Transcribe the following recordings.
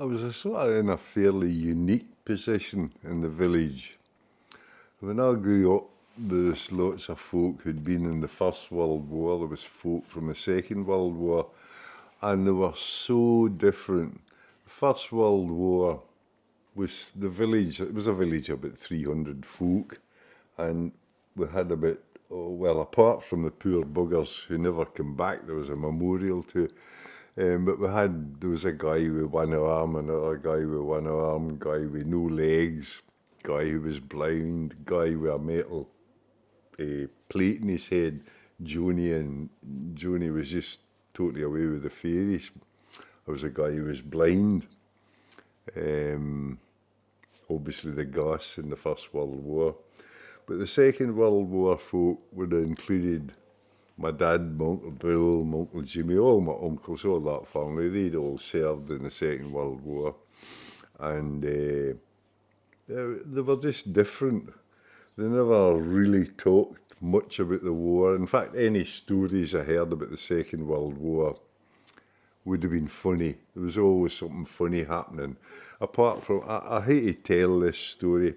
I was sort of in a fairly unique position in the village. When I grew up, there was lots of folk who'd been in the First World War. There was folk from the Second World War, and they were so different. The First World War was the village. It was a village of about 300 folk, and we had about, oh, well, apart from the poor buggers who never came back, there was a memorial to. But there was a guy with one arm, another guy with one arm, guy with no legs, guy who was blind, guy with a metal plate in his head, Joni, and Joni was just totally away with the fairies. There was a guy who was blind. Obviously the gas in the First World War. But the Second World War folk would have included my dad, my Uncle Bill, my Uncle Jimmy, all my uncles, all that family. They'd all served in the Second World War. And they were just different. They never really talked much about the war. In fact, any stories I heard about the Second World War would have been funny. There was always something funny happening. Apart from, I hate to tell this story.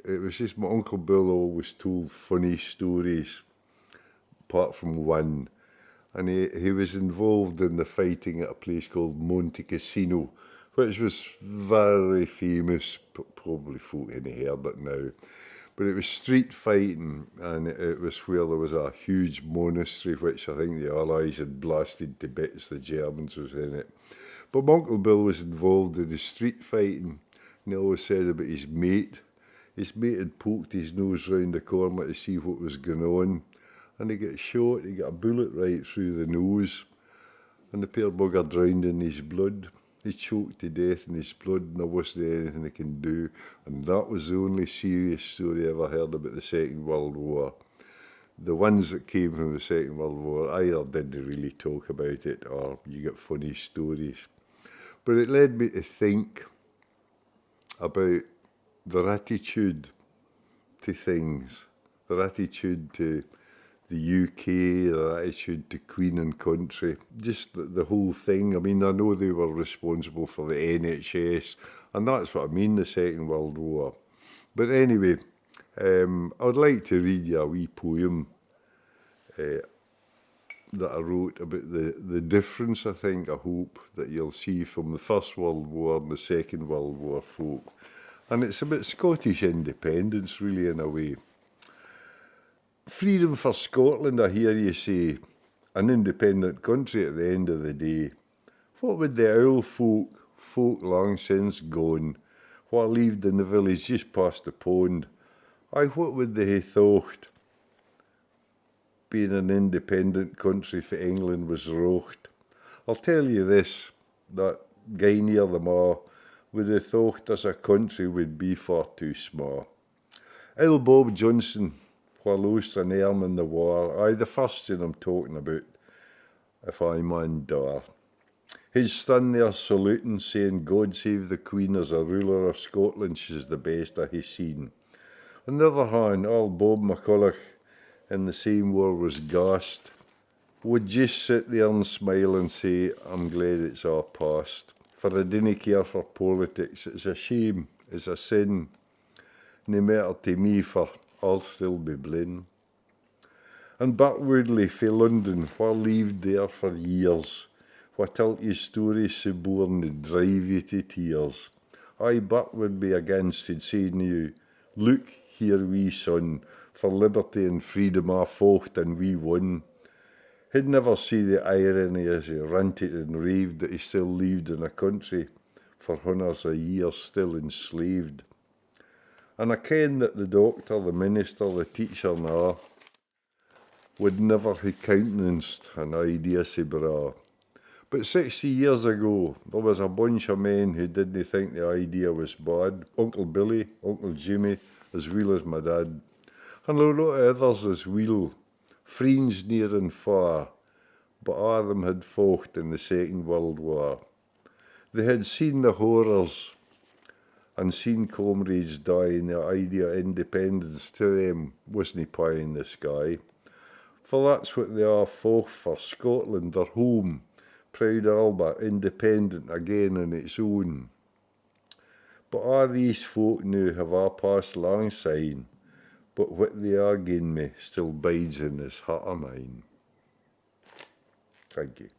It was just my Uncle Bill always told funny stories, apart from one. And he was involved in the fighting at a place called Monte Cassino, which was very famous. Probably folk hadn't heard it now. But it was street fighting, and it was where there was a huge monastery, which I think the Allies had blasted to bits. The Germans was in it. But my Uncle Bill was involved in the street fighting, and he always said about his mate. His mate had poked his nose round the corner to see what was going on, and he got shot. He got a bullet right through the nose, and the poor bugger drowned in his blood. He choked to death in his blood, and there wasn't anything they can do. And that was the only serious story I ever heard about the Second World War. The ones that came from the Second World War either didn't really talk about it, or you get funny stories. But it led me to think about their attitude to things, their attitude to the UK, their attitude to Queen and Country, just the whole thing. I mean, I know they were responsible for the NHS, and that's what I mean, the Second World War. But anyway, I would like to read you a wee poem that I wrote about the difference, I think, I hope, that you'll see from the First World War and the Second World War folk. And it's about Scottish independence, really, in a way. Freedom for Scotland, I hear you say, an independent country at the end of the day. What would the owl folk long since gone, what lived in the village just past the pond, what would they have thought? Being an independent country for England was rocht. I'll tell you this, that guy near them all would have thought as a country would be far too small. Old Bob Johnson, wha lost an arm in the war, the first thing I'm talking about, if I man dar. He'd stand there saluting, saying, God save the Queen as a ruler of Scotland, she's the best I hae seen. On the other hand, old Bob McCulloch in the same war was gassed, would just sit there and smile and say, I'm glad it's all past. For I dinna care for politics, it's a shame, it's a sin. No matter to me, for I'll still be blin'. And Bert Woodley fae London, wha lived there for years, wha telt you stories so born to drive you to tears. Bert would be against it, saying to you, look here, wee son, for liberty and freedom I fought and we won. He'd never see the irony as he ranted and raved that he still lived in a country for hundreds of years still enslaved. And I ken that the doctor, the minister, the teacher now would never have countenanced an idea sae braw. But 60 years ago, there was a bunch of men who didn't think the idea was bad. Uncle Billy, Uncle Jimmy, as well as my dad, and a lot of others as well. Friends near and far, but all of them had fought in the Second World War. They had seen the horrors and seen comrades die, and the idea of independence to them wasn't pie in the sky. For that's what they all fought for, Scotland, their home, proud Alba, independent again on its own. But a' these folk now have a passed lang syne, but what they are gin me still bides in this heart of mine. Thank you.